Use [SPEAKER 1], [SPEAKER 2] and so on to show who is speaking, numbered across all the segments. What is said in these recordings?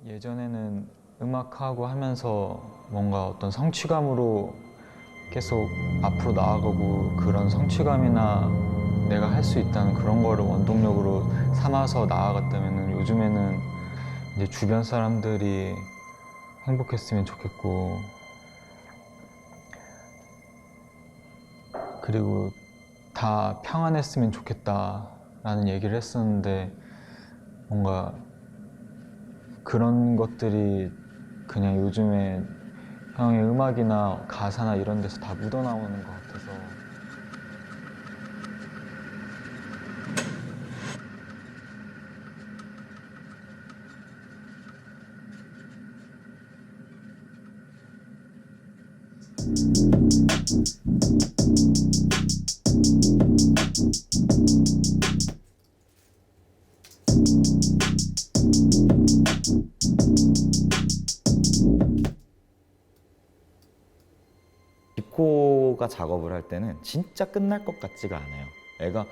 [SPEAKER 1] 예전에는 음악하고 하면서 뭔가 어떤 성취감으로 계속 앞으로 나아가고 그런 성취감이나 내가 할 수 있다는 그런 거를 원동력으로 삼아서 나아갔다면 요즘에는 이제 주변 사람들이 행복했으면 좋겠고 그리고 다 평안했으면 좋겠다라는 얘기를 했었는데 뭔가 그런 것들이 그냥 요즘에 형의 음악이나 가사나 이런 데서 다 묻어나오는 것 같아서
[SPEAKER 2] 지코가 작업을 할 때는 진짜 끝날 것 같지가 않아요. 애가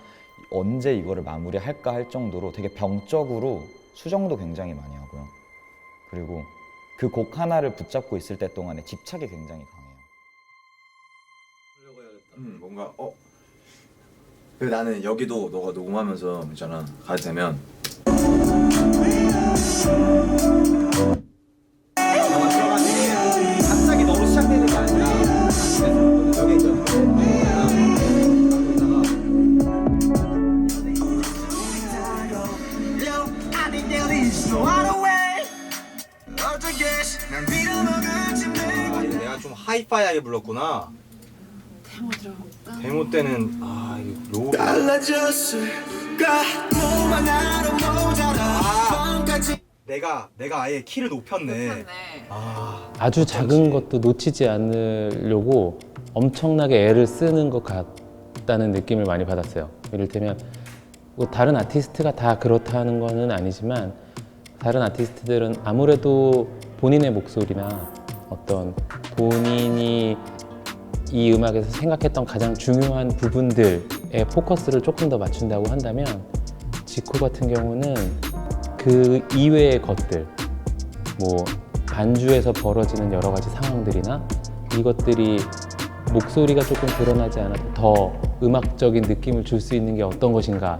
[SPEAKER 2] 언제 이거를 마무리할까 할 정도로 되게 병적으로 수정도 굉장히 많이 하고요. 그리고 그 곡 하나를 붙잡고 있을 때 동안에 집착이 굉장히 강해요.
[SPEAKER 3] 뭔가 그리고 나는 여기도 너가 녹음하면서 있잖아 가도 되면 너가 들어가는 갑자기 너로 시작되는 게 아니라 여기 있잖아 이거 내가 좀 하이파이하게 불렀구나.
[SPEAKER 4] 데모 들어볼까?
[SPEAKER 3] 데모 때는 이거 로우 내가 아예 키를 높였네.
[SPEAKER 4] 좋네.
[SPEAKER 5] 아주 작은 것도 놓치지 않으려고 엄청나게 애를 쓰는 것 같다는 느낌을 많이 받았어요. 이를테면 뭐 다른 아티스트가 다 그렇다는 거는 아니지만 다른 아티스트들은 아무래도 본인의 목소리나 어떤 본인이 이 음악에서 생각했던 가장 중요한 부분들에 포커스를 조금 더 맞춘다고 한다면 지코 같은 경우는 그 이외의 것들, 뭐 반주에서 벌어지는 여러 가지 상황들이나 이것들이 목소리가 조금 드러나지 않아도 더 음악적인 느낌을 줄 수 있는 게 어떤 것인가.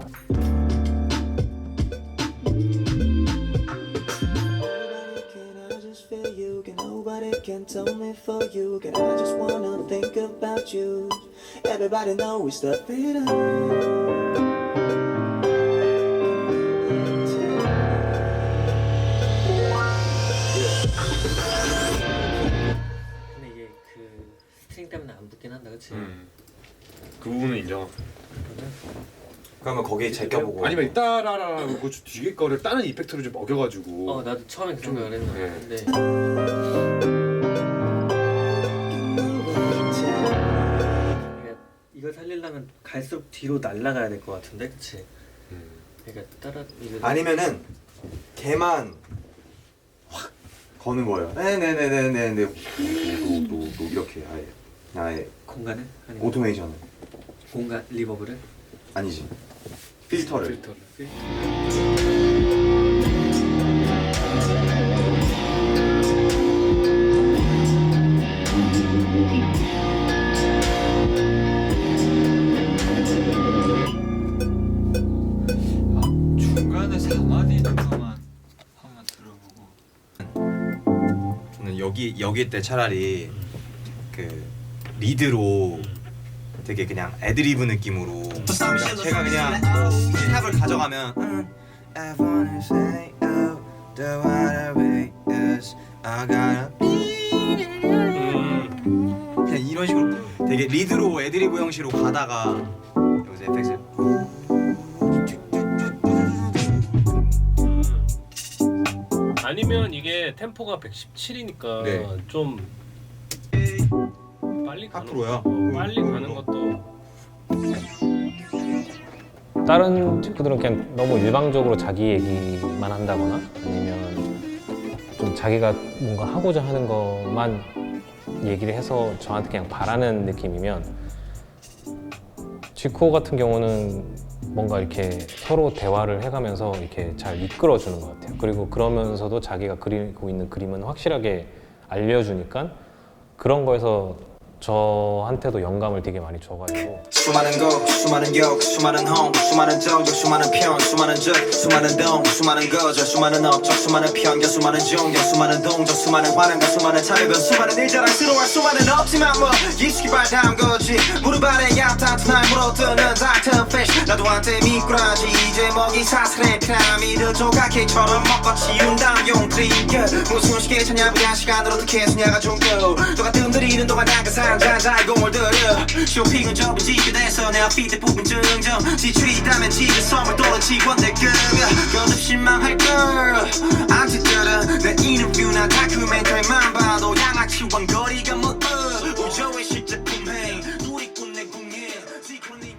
[SPEAKER 6] Can tell me for you, can I just wanna think about you? Everybody knows the freedom.
[SPEAKER 7] 근데 이게 그 스트링 때문에 안 붙긴 한다, 그치?
[SPEAKER 8] 그 부분은 인정하고.
[SPEAKER 3] 그러면 거기에 제껴보고
[SPEAKER 8] 아니면 따라라라고 뒤에 거를 다른 이펙트로 좀 먹여가지고.
[SPEAKER 7] 나도 처음에 그 생각을 했는데
[SPEAKER 8] 네.
[SPEAKER 7] 근데 그러니까 이걸 살리려면 갈수록 뒤로 날아가야 될 것 같은데, 그치? 그러니까 이거
[SPEAKER 3] 아니면은 걔만 확 거는 거예요. 네네네네네 또 이렇게 아예
[SPEAKER 7] 공간을? 아니면
[SPEAKER 3] 오토메이션을
[SPEAKER 7] 공간 리버브를?
[SPEAKER 3] 아니지 필터를
[SPEAKER 8] 필터를.
[SPEAKER 1] 중간에 4마디 정도만 한번 들어보고
[SPEAKER 3] 저는 여기 때 차라리 그 리드로 되게 그냥 애드리브 느낌으로 그러니까 제가 그냥 뭐 탑을 가져가면 I wanna say oh the what I wait is I gotta 그냥 이런 식으로 되게 리드로 애드리브 형식으로 가다가 여기서 에펙스
[SPEAKER 9] 아니면 이게 템포가 117이니까
[SPEAKER 3] 네.
[SPEAKER 9] 좀 빨리 가는
[SPEAKER 3] 앞으로요?
[SPEAKER 9] 빨리 가는 것도
[SPEAKER 5] 다른 친구들은 그냥 너무 일방적으로 자기 얘기만 한다거나 아니면 좀 자기가 뭔가 하고자 하는 것만 얘기를 해서 저한테 그냥 바라는 느낌이면 지코 같은 경우는
[SPEAKER 10] 뭔가 이렇게 서로 대화를 해가면서 이렇게 잘 이끌어주는 것 같아요. 그리고 그러면서도 자기가 그리고 있는 그림은 확실하게 알려주니까 그런 거에서 저한테도 영감을 되게 많이 줘가지고
[SPEAKER 6] 수많은 곡, 수많은 욕, 수많은 홍, 수많은 정적, 수많은 편, 수많은 적, 수많은 동, 수많은 거절, 수많은 업적, 수많은 편견, 수많은 종교, 수많은 동적, 수많은 환영과 수많은 차별변, 수많은 일 자랑스러워할 수많은 없지만 뭐 익숙히 발담 거지 무릎 아래 얕은 날 물어뜯는 닥터피쉬 나도 한때 미꾸라지 이제 먹이 사슬의 피라미드 조각케이처럼 먹고 치운다는 용들이 무슨 식의 찾냐부야 시간으로 어떻게 수냐가 중고 너가 뜸들이는 동안 나가산 자자의 공을 들여 쇼핑은 접은 집에 대해서 내 앞밑에 부분 증정 지출이 있다면 집에 선물 또는 직원들 끄며 거듭 실망할걸 아직들은 내 인터뷰나 다큐멘터리만 봐도 양아치 원거리가 뭐 우주의 실제품 행 누리꾼 내 국민 시크릿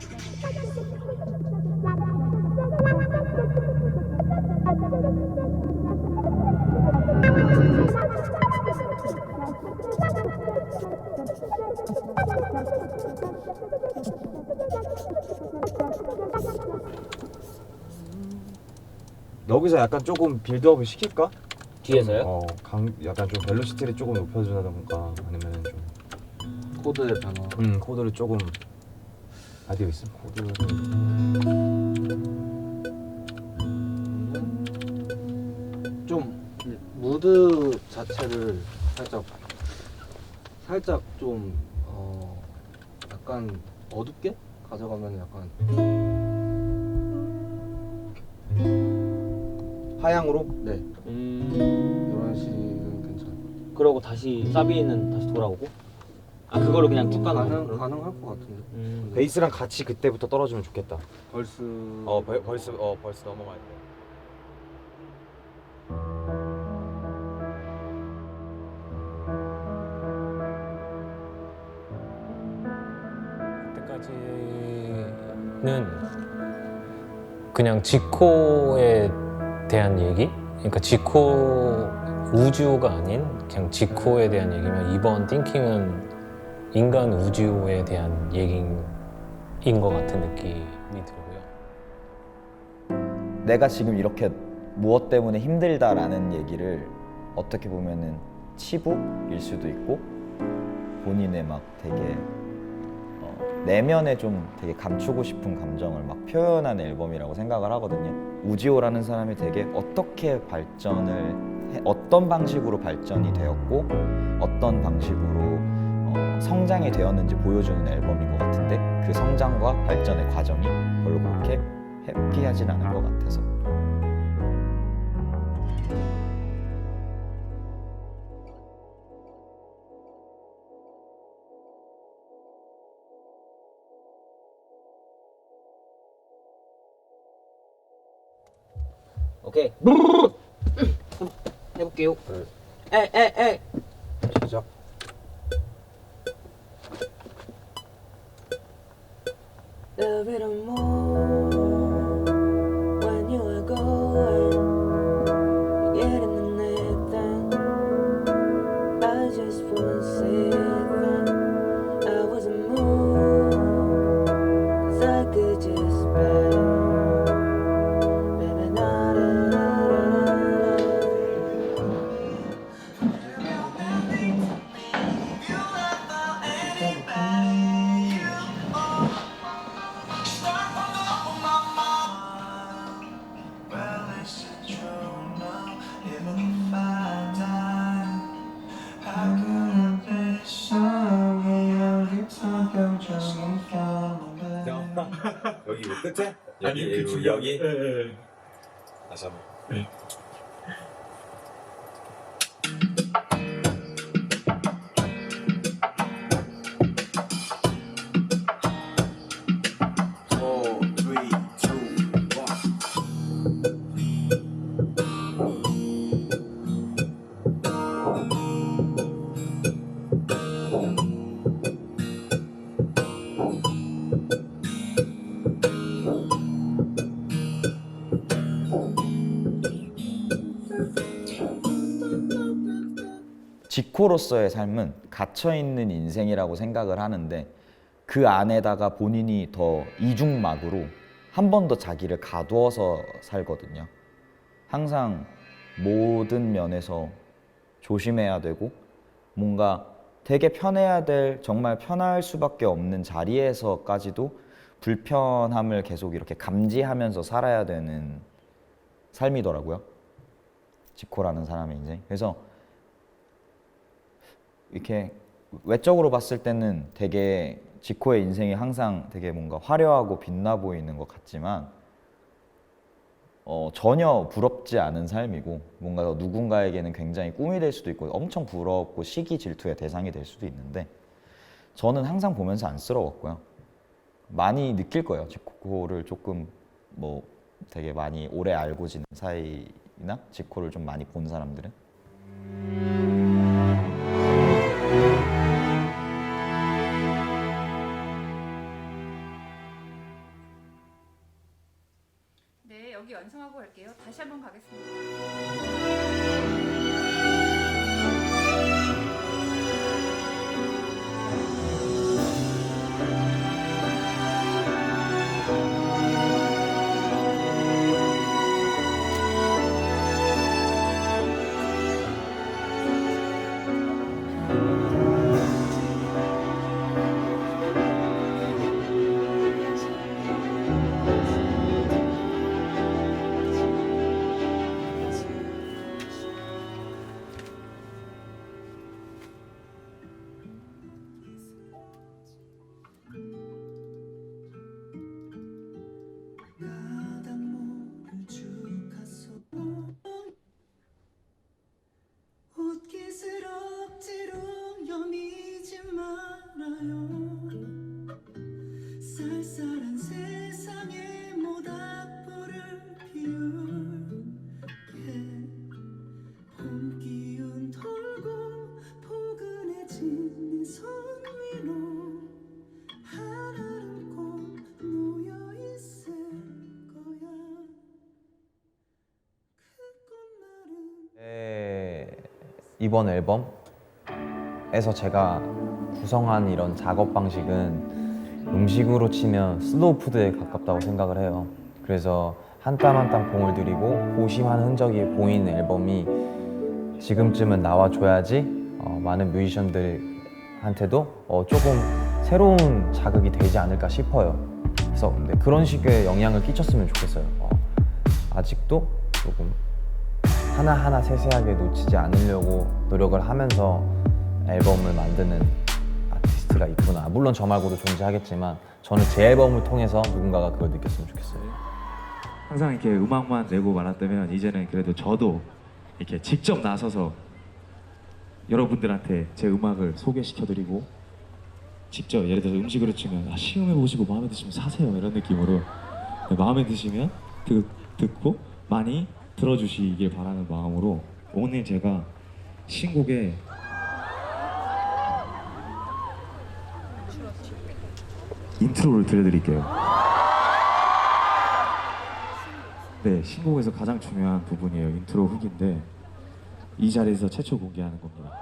[SPEAKER 3] 여기서 약간 조금 빌드업을 시킬까?
[SPEAKER 7] 뒤에서요?
[SPEAKER 3] 약간 좀 벨로시티를 조금 높여주던가 아니면 좀
[SPEAKER 7] 코드의 변화.
[SPEAKER 3] 코드를 조금 아디오 있음? 코드를
[SPEAKER 7] 좀 무드 자체를 살짝 좀 약간 어둡게 가져가면 약간
[SPEAKER 3] 하향으로?
[SPEAKER 7] 네 이런 식은 괜찮아요.
[SPEAKER 11] 그러고 다시 사비는 다시 돌아오고? 아 그걸로 그냥 쭉 가는 거야?
[SPEAKER 7] 가능할 것 같은데.
[SPEAKER 3] 베이스랑 같이 그때부터 떨어지면 좋겠다.
[SPEAKER 7] 벌스
[SPEAKER 3] 벌스 넘어갈 때.
[SPEAKER 10] 그때까지는 그냥 지코에 대한 얘기? 그러니까 지코 우주가 아닌 그냥 지코에 대한 얘기면 이번 띵킹은 인간 우주에 대한 얘기인 것 같은 느낌이 들고요.
[SPEAKER 2] 내가 지금 이렇게 무엇 때문에 힘들다라는 얘기를 어떻게 보면은 치부일 수도 있고 본인의 막 되게 내면에 좀 되게 감추고 싶은 감정을 막 표현한 앨범이라고 생각을 하거든요. 우지호라는 사람이 되게 어떻게 어떤 방식으로 발전이 되었고 어떤 방식으로 성장이 되었는지 보여주는 앨범인 것 같은데 그 성장과 발전의 과정이 별로 그렇게 해피하진 않은 것 같아서.
[SPEAKER 11] 오케이 해볼게요. 에에에
[SPEAKER 3] 시작.
[SPEAKER 6] Love it more when you are going. Getting the net done. I just wanna say that I wasn't moved, 'cause I could just bear. Baby, na na na
[SPEAKER 3] 여기 끝에? 여기? 다시 한번.
[SPEAKER 2] 지코로서의 삶은 갇혀있는 인생이라고 생각을 하는데 그 안에다가 본인이 더 이중막으로 한 번 더 자기를 가두어서 살거든요. 항상 모든 면에서 조심해야 되고 뭔가 되게 편해야 될 정말 편할 수밖에 없는 자리에서까지도 불편함을 계속 이렇게 감지하면서 살아야 되는 삶이더라고요. 지코라는 사람의 인생. 그래서 이렇게 외적으로 봤을 때는 되게 지코의 인생이 항상 되게 뭔가 화려하고 빛나 보이는 것 같지만 전혀 부럽지 않은 삶이고 뭔가 누군가에게는 굉장히 꿈이 될 수도 있고 엄청 부럽고 시기 질투의 대상이 될 수도 있는데 저는 항상 보면서 안쓰러웠고요. 많이 느낄 거예요. 지코를 조금 뭐 되게 많이 오래 알고 지낸 사이나 지코를 좀 많이 본 사람들은.
[SPEAKER 4] 네, 여기 완성하고 갈게요. 다시 한번 가겠습니다.
[SPEAKER 6] 옷깃을 억지로 여미지 말아요. 쌀쌀한 세상에 모닥불을 피울게. 봄 기운 돌고 포근해진 네 손 위로 하나는 꼭 놓여 있을 거야. 그 꽃말은
[SPEAKER 12] 이번 앨범에서 제가 구성한 이런 작업 방식은 음식으로 치면 슬로우 푸드에 가깝다고 생각을 해요. 그래서 한 땀 한 땀 공을 들이고 고심한 흔적이 보이는 앨범이 지금쯤은 나와줘야지 많은 뮤지션들한테도 조금 새로운 자극이 되지 않을까 싶어요. 그래서 그런 식의 영향을 끼쳤으면 좋겠어요. 아직도 조금 하나하나 세세하게 놓치지 않으려고 노력을 하면서 앨범을 만드는 아티스트가 있구나. 물론 저 말고도 존재하겠지만 저는 제 앨범을 통해서 누군가가 그걸 느꼈으면 좋겠어요.
[SPEAKER 13] 항상 이렇게 음악만 내고 말았다면 이제는 그래도 저도 이렇게 직접 나서서 여러분들한테 제 음악을 소개시켜드리고 직접 예를 들어서 음식으로 치면 시음해보시고 마음에 드시면 사세요 이런 느낌으로 마음에 드시면 듣고 많이 들어주시길 바라는 마음으로 오늘 제가 신곡에 인트로를 들려드릴게요. 네, 신곡에서 가장 중요한 부분이에요. 인트로 훅인데 이 자리에서 최초 공개하는 겁니다.